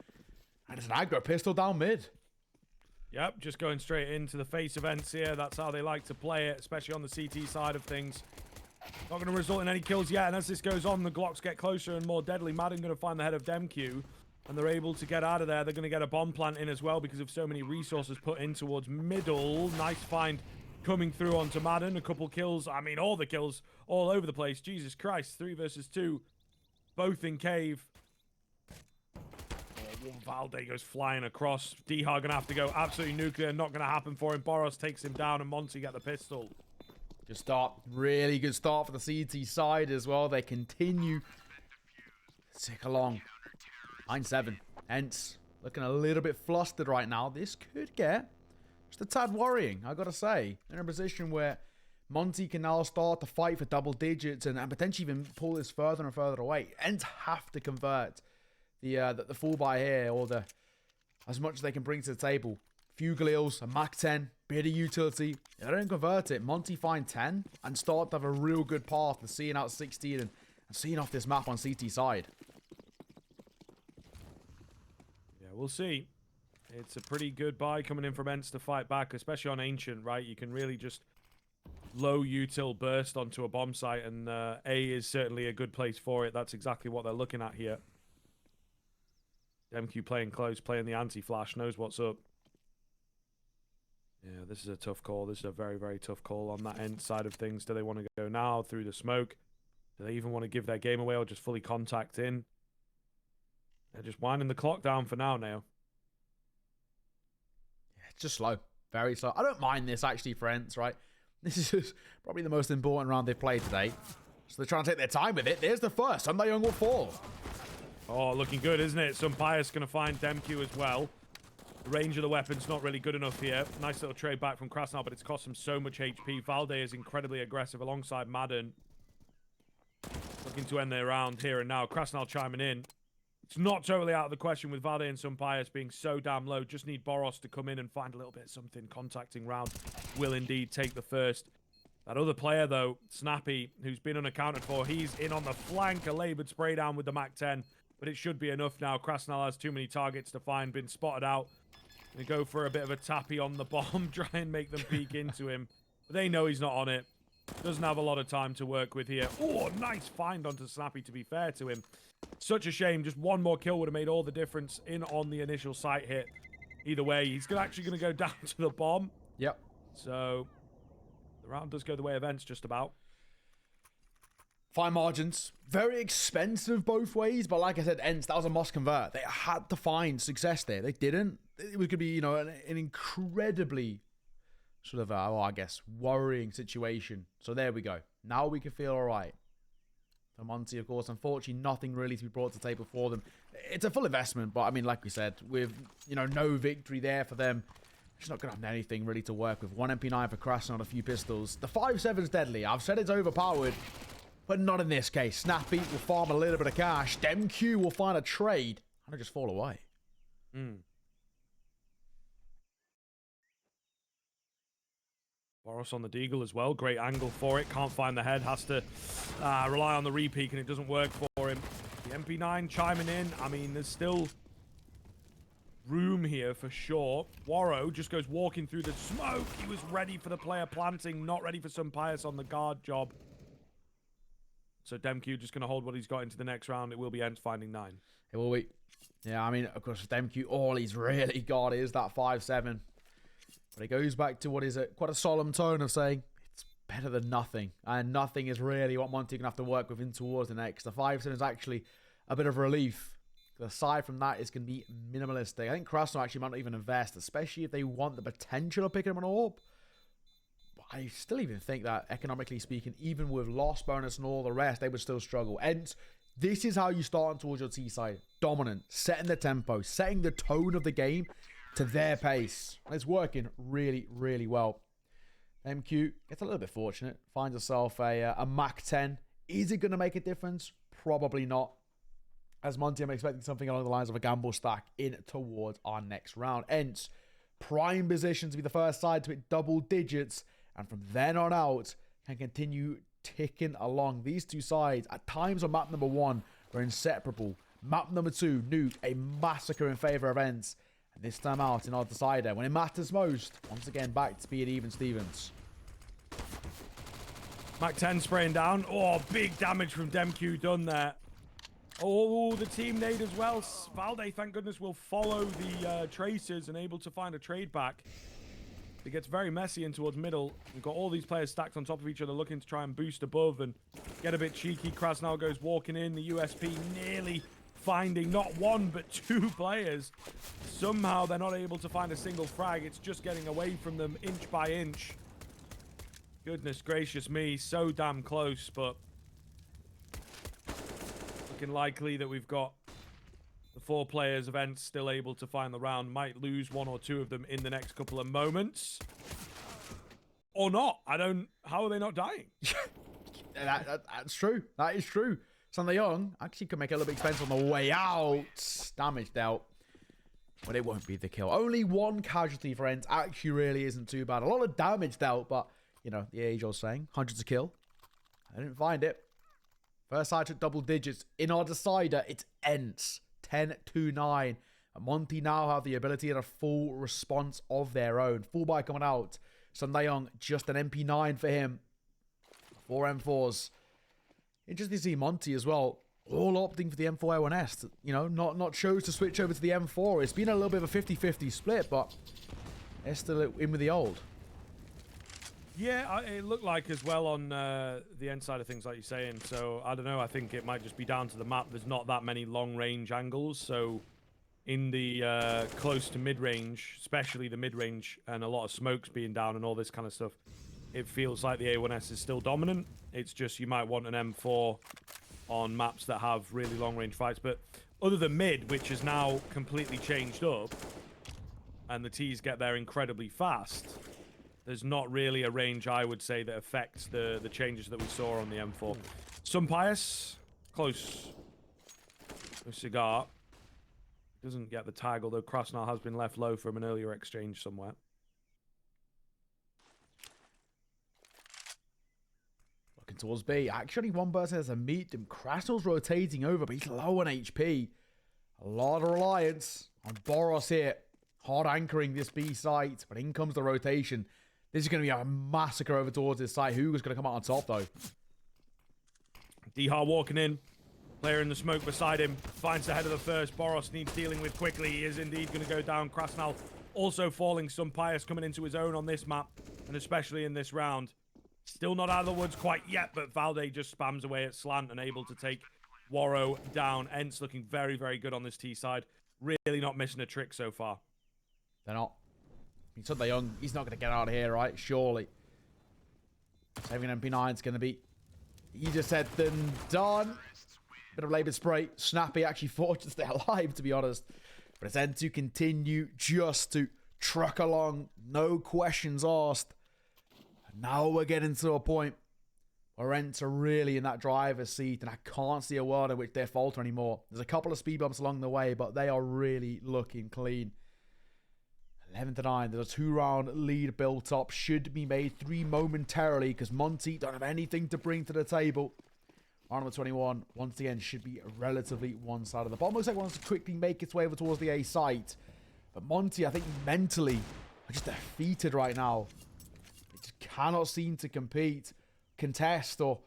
it's an aggro pistol down mid. Yep, just going straight into the face of ENCE here. That's how they like to play it, especially on the CT side of things. Not going to result in any kills yet, and as this goes on, the Glocks get closer and more deadly. Maden going to find the head of DemQQ, and they're able to get out of there. They're going to get a bomb plant in as well because of so many resources put in towards middle. Nice find coming through onto Maden. A couple kills. I mean, all the kills all over the place. Jesus Christ. 3 versus 2. Both in cave. Oh, valde goes flying across. Dycha going to have to go absolutely nuclear. Not going to happen for him. Boros takes him down, and Monte get the pistol. Good start. Really good start for the CT side as well. They continue to tick along. 9-7. ENCE looking a little bit flustered right now. This could get just a tad worrying, I gotta say. In a position where Monte can now start to fight for double digits and potentially even pull this further and further away. ENCE have to convert the full buy here, or as much as they can bring to the table. Few gleals, a mac-10, bit of utility. If they don't convert it, Monte find 10 and start to have a real good path to seeing out 16 and seeing off this map on CT side. Yeah, we'll see. It's a pretty good buy coming in from ENCE to fight back, especially on Ancient, right? You can really just low util burst onto a bomb site, and A is certainly a good place for it. That's exactly what they're looking at here. DemQQ playing close, playing the anti-flash, knows what's up. Yeah, this is a tough call. This is a very, very tough call on that end side of things. Do they want to go now through the smoke? Do they even want to give their game away or just fully contact in? They're just winding the clock down for now. Yeah, it's just slow. Very slow. I don't mind this, actually, for ENCE, right? This is just probably the most important round they've played today. So they're trying to take their time with it. There's the first. Sunday Young will fall. Oh, looking good, isn't it? Some bias going to find DemQQ as well. The range of the weapon's not really good enough here. Nice little trade back from kRaSnaL, but it's cost him so much HP. Valde is incredibly aggressive alongside Maden. Looking to end their round here and now. kRaSnaL chiming in. It's not totally out of the question with Valde and some bias being so damn low. Just need Boros to come in and find a little bit of something. Contacting round will indeed take the first. That other player, though, Snappy, who's been unaccounted for, he's in on the flank. A laboured spray down with the Mac-10, but it should be enough now. kRaSnaL has too many targets to find, been spotted out. Gonna go for a bit of a tappy on the bomb, try and make them peek into him. But they know he's not on it. Doesn't have a lot of time to work with here. Oh, nice find onto Snappy, to be fair to him. Such a shame. Just one more kill would have made all the difference in on the initial site hit. Either way, he's actually going to go down to the bomb. Yep. So the round does go the way of ENCE just about. Fine margins. Very expensive both ways, but like I said, ENCE, that was a must convert. They had to find success there. They didn't. It was going to be, an incredibly sort of, I guess, worrying situation. So there we go. Now we can feel all right. For Monte, of course, unfortunately, nothing really to be brought to the table for them. It's a full investment, but I mean, like we said, with, no victory there for them, it's not going to have anything really to work with. 1 MP9 for kRaSnaL on a few pistols. The 5.7's deadly. I've said it's overpowered, but not in this case. Snappy will farm a little bit of cash. DemQQ will find a trade, and it'll just fall away. Boros on the deagle as well. Great angle for it. Can't find the head. Has to rely on the repeak, and it doesn't work for him. The MP9 chiming in. I mean, there's still room here for sure. Waro just goes walking through the smoke. He was ready for the player planting, not ready for some pious on the guard job. So DemQQ just going to hold what he's got into the next round. It will be ENCE finding 9. It will be. Yeah, I mean, of course, for DemQQ, all he's really got is that 5.7. But it goes back to what is quite a solemn tone of saying it's better than nothing. And nothing is really what Monte can have to work with in towards the next. The 5.7 is actually a bit of relief. Aside from that, it's going to be minimalistic. I think kRaSnaL actually might not even invest, especially if they want the potential of picking up an AWP. But I still even think that, economically speaking, even with loss bonus and all the rest, they would still struggle. And this is how you start towards your T side. Dominant, setting the tempo, setting the tone of the game to their pace. It's working really, really well. DemQQ gets a little bit fortunate. Finds herself a Mac-10. Is it going to make a difference? Probably not. As Monte, I'm expecting something along the lines of a gamble stack in towards our next round. ENCE, prime position to be the first side to hit double digits And from then on out, can continue ticking along. These two sides, at times on map number 1, were inseparable. Map number 2, Nuke, a massacre in favor of ENCE. And this time out in our decider, when it matters most, once again back to being even Stevens. Mac 10 spraying down. Oh, big damage from DemQQ done there. Oh, the team nade as well. Valde, thank goodness, will follow the tracers and able to find a trade back. It gets very messy in towards middle. We've got all these players stacked on top of each other looking to try and boost above and get a bit cheeky. kRaSnaL goes walking in. The USP nearly finding not 1 but 2 players. Somehow they're not able to find a single frag. It's just getting away from them inch by inch. Goodness gracious me, so damn close, but looking likely that we've got the 4 players of ENCE still able to find the round. Might lose 1 or 2 of them in the next couple of moments. Or not. How are they not dying? That's true. That is true. Sunday Young actually could make it a little bit expensive on the way out. Damage dealt. But it won't be the kill. Only 1 casualty for ENCE actually really isn't too bad. A lot of damage dealt, but, you know, the age old saying, 100 to kill. I didn't find it. First side took double digits. In our decider, it's ENCE. 10-9. And Monte now have the ability and a full response of their own. Full buy coming out. Sunday Young, just an MP9 for him. 4 M4s. Interesting to see Monte as well. All opting for the M4A1S. You know, not chose to switch over to the M4. It's been a little bit of a 50-50 split, but they're still in with the old. Yeah, it looked like as well on the end side of things, like you're saying. So, I don't know. I think it might just be down to the map. There's not that many long-range angles. So, in the close to mid-range, especially the mid-range, and a lot of smokes being down and all this kind of stuff, it feels like the A1S is still dominant. It's just you might want an M4 on maps that have really long-range fights. But other than mid, which has now completely changed up, and the Ts get there incredibly fast, there's not really a range, I would say, that affects the changes that we saw on the M4. Some Pious, close. No cigar. Doesn't get the tag, although kRaSnaL has been left low from an earlier exchange somewhere. Looking towards B. Actually, one person has a meet him. kRaSnaL's rotating over, but he's low on HP. A lot of reliance on Boros here. Hard anchoring this B site, but in comes the rotation. This is going to be a massacre over towards this side. Hugo's going to come out on top, though. dycha walking in. Player in the smoke beside him. Finds the head of the first. Boros needs dealing with quickly. He is indeed going to go down. kRaSnaL also falling. Some Pious coming into his own on this map, and especially in this round. Still not out of the woods quite yet, but Valde just spams away at slant and able to take Waro down. ENCE looking very, very good on this T side. Really not missing a trick so far. They're not. He's Sunday Young. He's not going to get out of here, right? Surely. Saving MP9 is going to be easier said than done. Bit of laboured spray. Snappy actually fought to stay alive, to be honest. But it's end to continue just to truck along. No questions asked. And now we're getting to a point where ENCE are really in that driver's seat, and I can't see a world in which they're falter anymore. There's a couple of speed bumps along the way, but they are really looking clean. 11-9. There's a 2-round lead built up. Should be made 3 momentarily because Monte don't have anything to bring to the table. Round number 21, once again, should be relatively one-sided. The bottom looks like it wants to quickly make its way over towards the A site. But Monte, I think mentally, are just defeated right now. They just cannot seem to compete, contest, or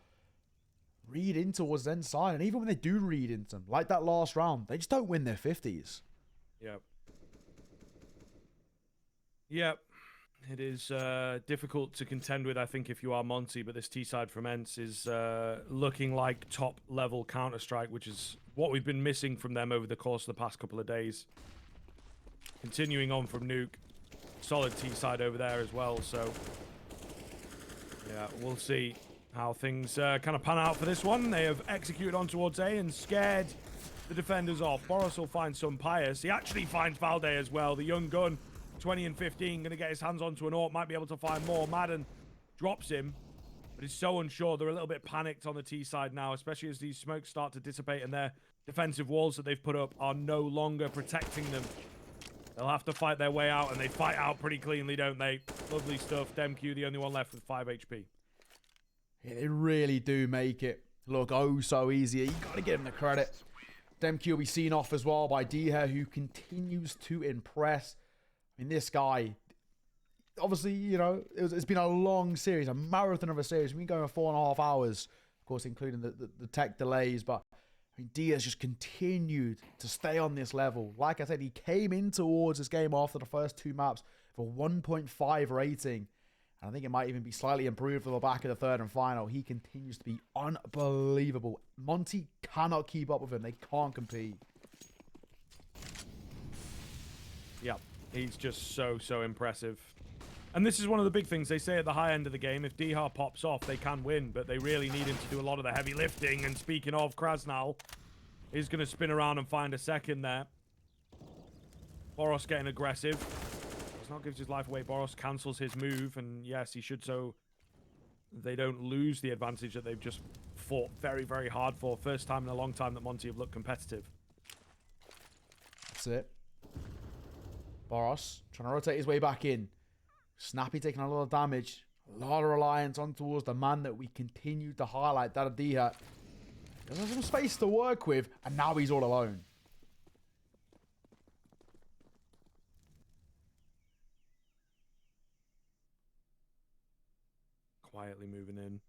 read in towards the end side. And even when they do read into them, like that last round, they just don't win their 50s. Yep. Yep. It is difficult to contend with, I think, if you are Monte, but this T-side from ENCE is looking like top-level Counter-Strike, which is what we've been missing from them over the course of the past couple of days. Continuing on from Nuke. Solid T-side over there as well, so... yeah, we'll see how things kind of pan out for this one. They have executed on towards A and scared the defenders off. Boros will find some Pious. He actually finds Valde as well, the young gun. 20 and 15, going to get his hands onto an AWP, might be able to find more. Maden drops him, but he's so unsure. They're a little bit panicked on the T side now, especially as these smokes start to dissipate and their defensive walls that they've put up are no longer protecting them. They'll have to fight their way out, and they fight out pretty cleanly, don't they? Lovely stuff. DemQQ, the only one left with 5 HP. Yeah, they really do make it look oh so easy. You got to give them the credit. DemQQ will be seen off as well by dycha, who continues to impress. I mean, this guy, obviously, you know, it's been a long series, a marathon of a series. We've been going for 4.5 hours, of course, including the tech delays. But I mean, dycha's just continued to stay on this level. Like I said, he came in towards this game after the first 2 maps for 1.5 rating. And I think it might even be slightly improved for the back of the third and final. He continues to be unbelievable. Monte cannot keep up with him. They can't compete. Yeah, he's just so impressive. And this is one of the big things they say at the high end of the game. If dycha pops off, they can win, but they really need him to do a lot of the heavy lifting. And speaking of, kRaSnaL is going to spin around and find a second there. Boros getting aggressive. kRaSnaL gives his life away. Boros cancels his move, and yes, he should, so they don't lose the advantage that they've just fought very hard for. First time in a long time that Monte have looked competitive. That's it. Boros trying to rotate his way back in. Snappy taking a lot of damage. A lot of reliance on towards the man that we continue to highlight, that of dycha. There's some space to work with, and now he's all alone. Quietly moving in.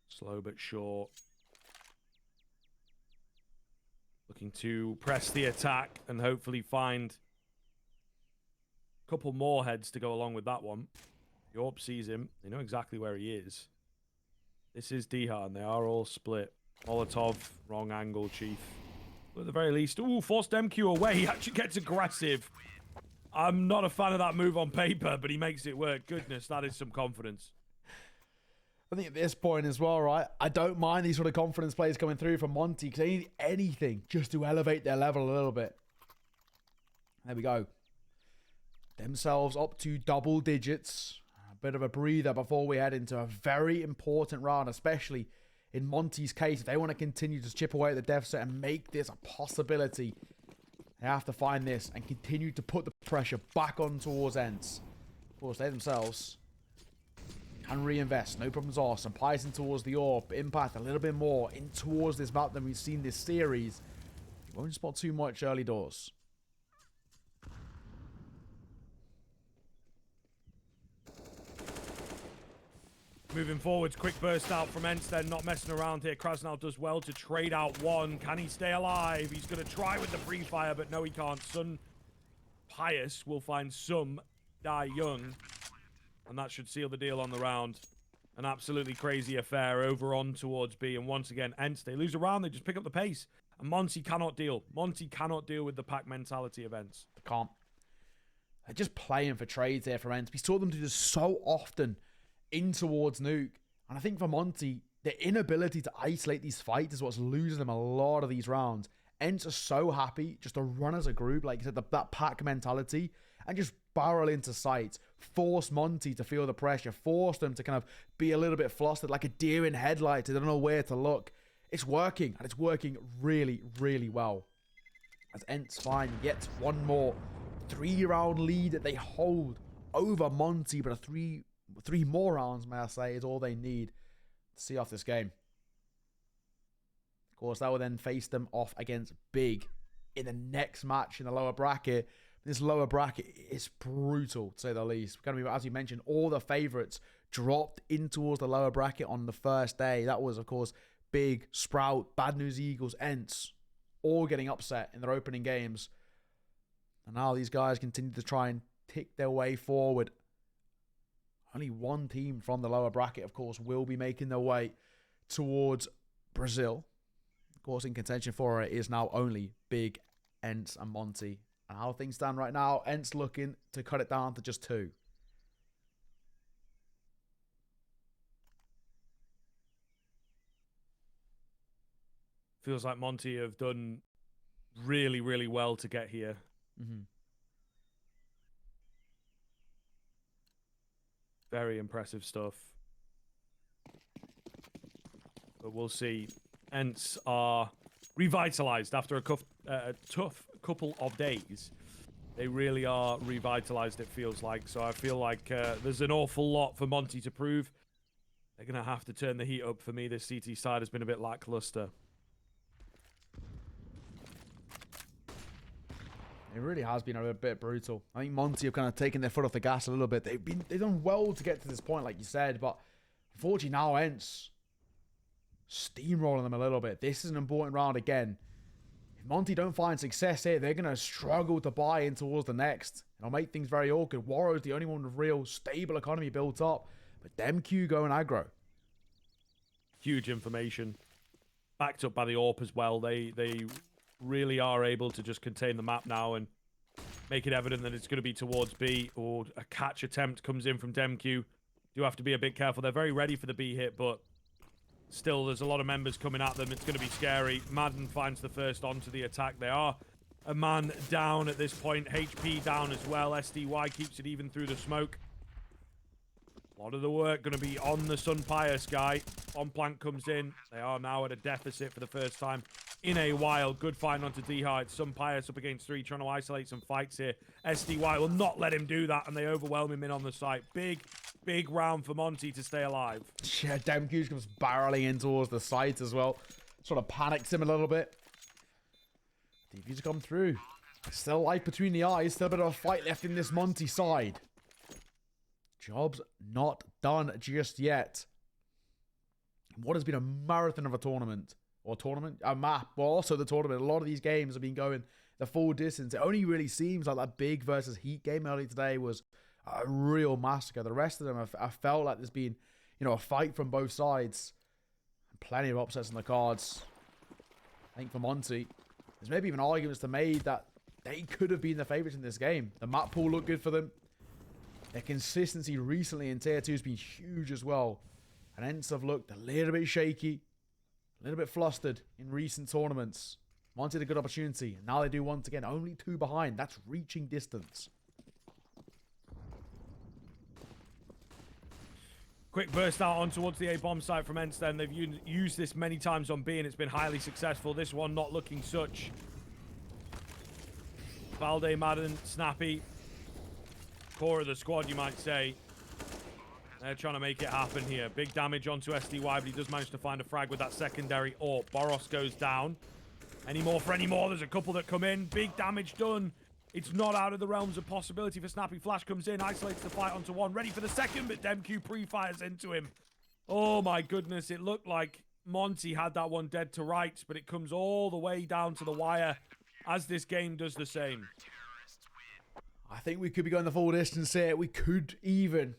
Slow but sure. Looking to press the attack and hopefully find a couple more heads to go along with that one. Yorp sees him. They know exactly where he is. This is dycha, and they are all split. Molotov, wrong angle, Chief. But at the very least, ooh, force DemQQ away. He actually gets aggressive. I'm not a fan of that move on paper, but he makes it work. Goodness, that is some confidence. I think at this point as well, right, I don't mind these sort of confidence plays coming through from Monte because they need anything just to elevate their level a little bit. There we go. Themselves up to double digits. A bit of a breather before we head into a very important round, especially in Monte's case. If they want to continue to chip away at the deficit and make this a possibility, they have to find this and continue to put the pressure back on towards ENCE. Of course, they themselves can reinvest. No problems asked. And Python towards the AWP. Impact a little bit more in towards this map than we've seen this series. Won't spot too much early doors. Moving forwards, quick burst out from ENCE then, not messing around here. kRaSnaL does well to trade out one. Can he stay alive? He's going to try with the free fire, but no, he can't. Sun Pious will find some die young, and that should seal the deal on the round. An absolutely crazy affair over on towards B, and once again, ENCE, they lose a round, they just pick up the pace. And Monte cannot deal. Monte cannot deal with the pack mentality of ENCE. They can't. They're just playing for trades here for ENCE. We saw them do this so often in towards Nuke. And I think for Monte, their inability to isolate these fights is what's losing them a lot of these rounds. ENCE are so happy just to run as a group, like you said, that pack mentality, and just barrel into sights. Force Monte to feel the pressure. Force them to kind of be a little bit flustered, like a deer in headlights. They don't know where to look. It's working, and it's working really, really well. As ENCE find yet one more 3-round lead that they hold over Monte, but a three more rounds, may I say, is all they need to see off this game. Of course, that will then face them off against Big in the next match in the lower bracket. This lower bracket is brutal, to say the least. We're going to be, as you mentioned, all the favourites dropped in towards the lower bracket on the first day. That was, of course, Big, Sprout, Bad News Eagles, ENCE, all getting upset in their opening games. And now these guys continue to try and tick their way forward. Only one team from the lower bracket, of course, will be making their way towards Brazil. Of course, in contention for it is now only Big, ENCE, and Monte. And how things stand right now, ENCE looking to cut it down to just 2. Feels like Monte have done really, really well to get here. Mm-hmm. Very impressive stuff. But we'll see. ENCE are revitalized after a tough couple of days, they really are revitalized, it feels like. So I feel like there's an awful lot for Monte to prove. They're going to have to turn the heat up for me. This CT side has been a bit lackluster. It really has been a bit brutal. I think Monte have kind of taken their foot off the gas a little bit. They've done well to get to this point, like you said, but unfortunately now ENCE steamrolling them a little bit. This is an important round again. If Monte don't find success here, they're going to struggle to buy in towards the next. It'll make things very awkward. Boros the only one with real stable economy built up, but DemQQ going aggro. Huge information. Backed up by the AWP as well. They really are able to just contain the map now and make it evident that it's going to be towards B, or a catch attempt comes in from DemQQ. Do have to be a bit careful. They're very ready for the B hit, but still there's a lot of members coming at them. It's going to be scary. Maden finds the first onto the attack. They are a man down at this point. HP down as well. SDY keeps it even through the smoke. A lot of the work going to be on the Sun Pius guy. On Plank comes in. They are now at a deficit for the first time in a while. Good find onto dycha. It's Sun Pius up against 3, trying to isolate some fights here. SDY will not let him do that, and they overwhelm him in on the site. Big round for Monte to stay alive. Yeah, DemQQ comes barreling in towards the site as well. Sort of panics him a little bit. DVs come through. Still light between the eyes. Still a bit of a fight left in this Monte side. Job's not done just yet. What has been a marathon of a tournament. Or tournament? A map. Well, also the tournament. A lot of these games have been going the full distance. It only really seems like that big versus Heat game earlier today was a real massacre. The rest of them, I felt like there's been, you know, a fight from both sides. Plenty of upsets on the cards. I think for Monte, there's maybe even arguments to be made that they could have been the favourites in this game. The map pool looked good for them. Their consistency recently in Tier 2 has been huge as well. And ENCE have looked a little bit shaky, a little bit flustered in recent tournaments. Monte had a good opportunity, and now they do once again. Only 2 behind. That's reaching distance. Quick burst out on towards the A bomb site from ENCE then. They've used this many times on B, and it's been highly successful. This one not looking such. Valde, Maden, Snappy. Core of the squad, you might say. They're trying to make it happen here. Big damage onto SDY, but he does manage to find a frag with that secondary AWP. Boros goes down. Any more for any more? There's a couple that come in. Big damage done. It's not out of the realms of possibility for Snappy. Flash comes in, isolates the fight onto one. Ready for the second, but DemQQ pre-fires into him. Oh my goodness, it looked like Monte had that one dead to rights, but it comes all the way down to the wire as this game does the same. I think we could be going the full distance here. We could even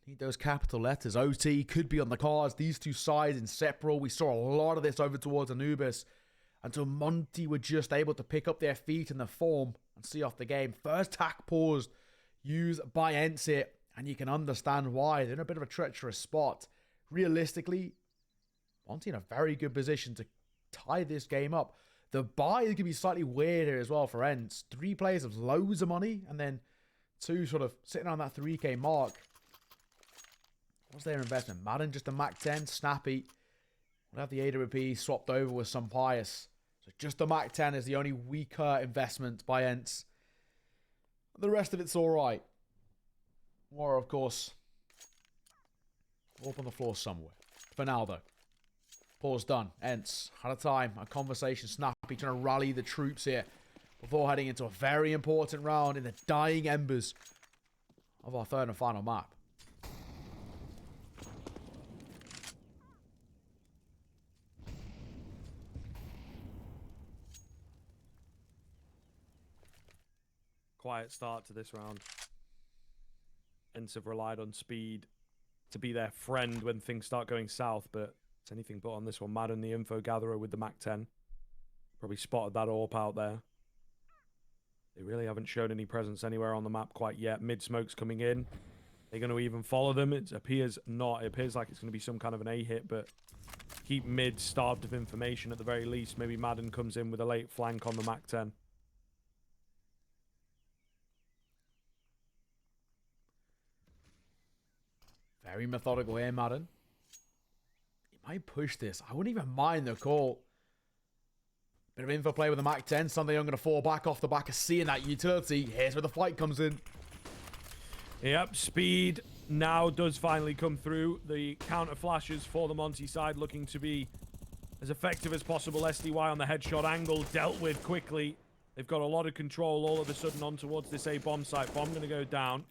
need those capital letters. OT could be on the cards. These two sides inseparable. We saw a lot of this over towards Anubis until Monte were just able to pick up their feet in the form and see off the game. First tack paused, used by ENCE, and you can understand why. They're in a bit of a treacherous spot. Realistically, Monte in a very good position to tie this game up. The buy is going to be slightly weird here as well for ENCE. 3 players have loads of money, and then 2 sort of sitting on that 3k mark. What's their investment? Maden just a Mac 10. Snappy will have the AWP swapped over with some Pius. So just the Mac 10 is the only weaker investment by ENCE. The rest of it's alright. War, of course, up on the floor somewhere. For now, though. Pause done. ENCE had a time, a conversation. Snappy trying to rally the troops here before heading into a very important round in the dying embers of our third and final map. Quiet start to this round. ENCE have relied on speed to be their friend when things start going south, but it's anything but on this one. Maden, the info gatherer with the Mac 10. Probably spotted that AWP out there. They really haven't shown any presence anywhere on the map quite yet. Mid smoke's coming in. They're going to even follow them. It appears not. It appears like it's going to be some kind of an A hit, but keep mid starved of information at the very least. Maybe Maden comes in with a late flank on the Mac 10. Very methodical here, Maden. He might push this. I wouldn't even mind the call. Bit of info play with the Mac 10. Something I'm going to fall back off the back of seeing that utility. Here's where the fight comes in. Yep, speed now does finally come through. The counter flashes for the Monte side looking to be as effective as possible. SDY on the headshot angle dealt with quickly. They've got a lot of control all of a sudden on towards this A bomb site. Bomb going to go down.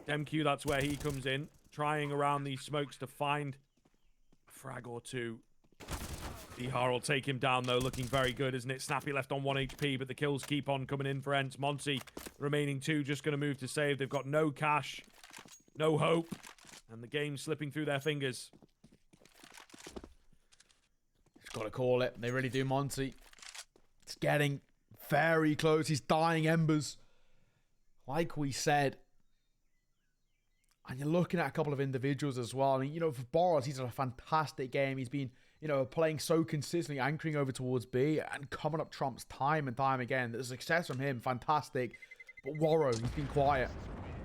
DemQQ, that's where he comes in. Trying around these smokes to find a frag or two. dycha will take him down, though. Looking very good, isn't it? Snappy left on 1 HP, but the kills keep on coming in for ENCE. Monte, remaining 2, just going to move to save. They've got no cash, no hope, and the game's slipping through their fingers. Just got to call it. They really do, Monte. It's getting very close. He's dying embers. Like we said. And you're looking at a couple of individuals as well. I mean, you know, for Boros, he's had a fantastic game. He's been, you know, playing so consistently, anchoring over towards B and coming up trumps time and time again. The success from him, fantastic. But Waro, he's been quiet.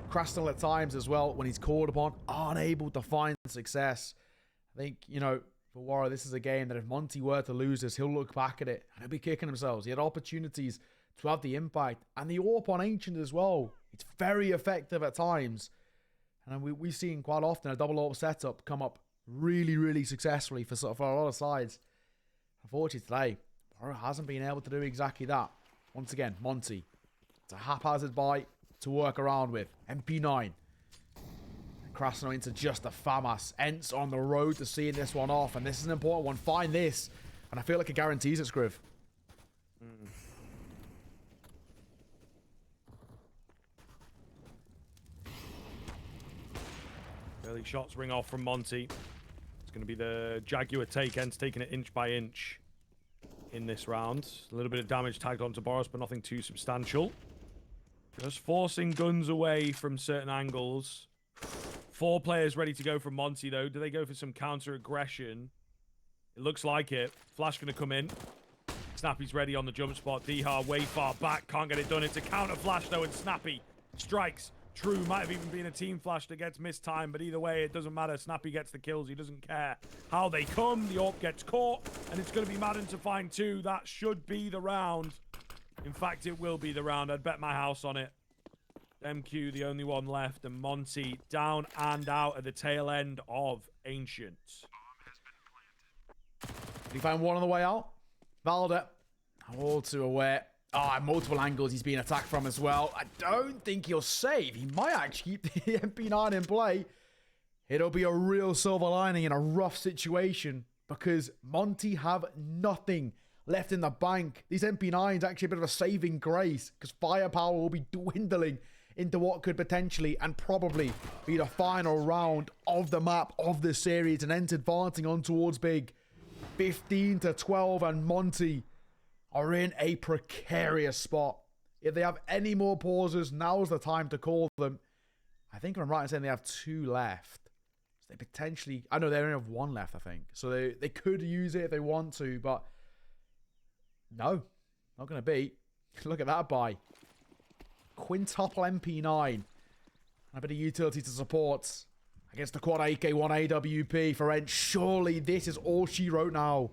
kRaSnaL at times as well, when he's called upon, unable to find success. I think, you know, for Waro, this is a game that if Monte were to lose this, he'll look back at it and he'll be kicking himself. He had opportunities to have the impact. And the AWP on Ancient as well. It's very effective at times. And we've seen quite often a double AWP setup come up really, really successfully for a lot of sides. Unfortunately today, Boros hasn't been able to do exactly that. Once again, Monte. It's a haphazard buy to work around with. MP9. kRaSnaL into just a FAMAS. ENCE on the road to seeing this one off. And this is an important one. Find this. And I feel like it guarantees it, Scriv. Early shots ring off from Monte. It's going to be the Jaguar take. ENCE taking it inch by inch in this round. A little bit of damage tagged onto Boros, but nothing too substantial. Just forcing guns away from certain angles. 4 players ready to go from Monte, though. Do they go for some counter-aggression? It looks like it. Flash going to come in. Snappy's ready on the jump spot. dycha way far back. Can't get it done. It's a counter flash, though, and Snappy strikes. True, might have even been a team flash that gets missed time, but either way, it doesn't matter. Snappy gets the kills. He doesn't care how they come. The AWP gets caught, and it's going to be maden to find 2. That should be the round. In fact, it will be the round. I'd bet my house on it. DemQQ, the only one left, and Monte down and out at the tail end of Ancient. Did he find one on the way out? Valde. All too aware. Oh, multiple angles he's being attacked from as well. I don't think he'll save. He might actually keep the MP9 in play. It'll be a real silver lining in a rough situation because Monte have nothing left in the bank. These MP9s actually a bit of a saving grace because firepower will be dwindling into what could potentially and probably be the final round of the map of the series and ENCE advancing on towards big. 15-12 and Monte are in a precarious spot. If they have any more pauses, now's the time to call them. I think I'm right in saying they have 2 left. So they potentially... I know they only have 1 left, I think. So they could use it if they want to, but... No, not going to be. Look at that buy. Quintuple MP9. And a bit of utility to support against the quad AK-1 AWP for ENCE. Surely this is all she wrote now.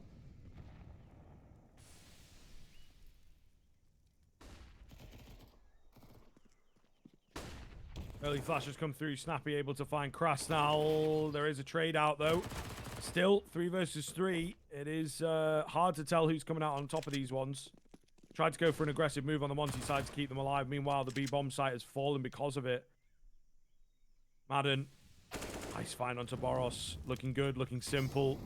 Early flashes come through. Snappy able to find kRaSnaL. There is a trade out, though. Still, 3 versus 3. It is hard to tell who's coming out on top of these ones. Tried to go for an aggressive move on the Monte side to keep them alive. Meanwhile, the B-bomb site has fallen because of it. Maden. Nice find onto Boros. Looking good, looking simple.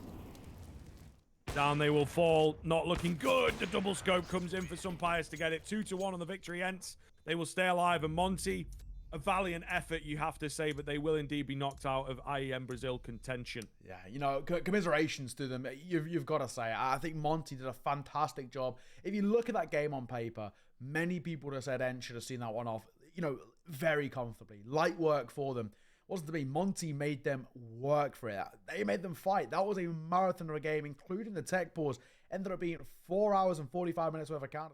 Down they will fall. Not looking good. The double scope comes in for some Pius to get it. 2-1 on the victory. ENCE. They will stay alive. And Monte... a valiant effort, you have to say, but they will indeed be knocked out of IEM Brazil contention. Yeah, you know, commiserations to them. You've got to say, I think Monte did a fantastic job. If you look at that game on paper, many people would have said ENCE should have seen that one off, you know, very comfortably. Light work for them. Wasn't to be. Monte made them work for it. They made them fight. That was a marathon of a game, including the tech pause. Ended up being 4 hours and 45 minutes worth of counter.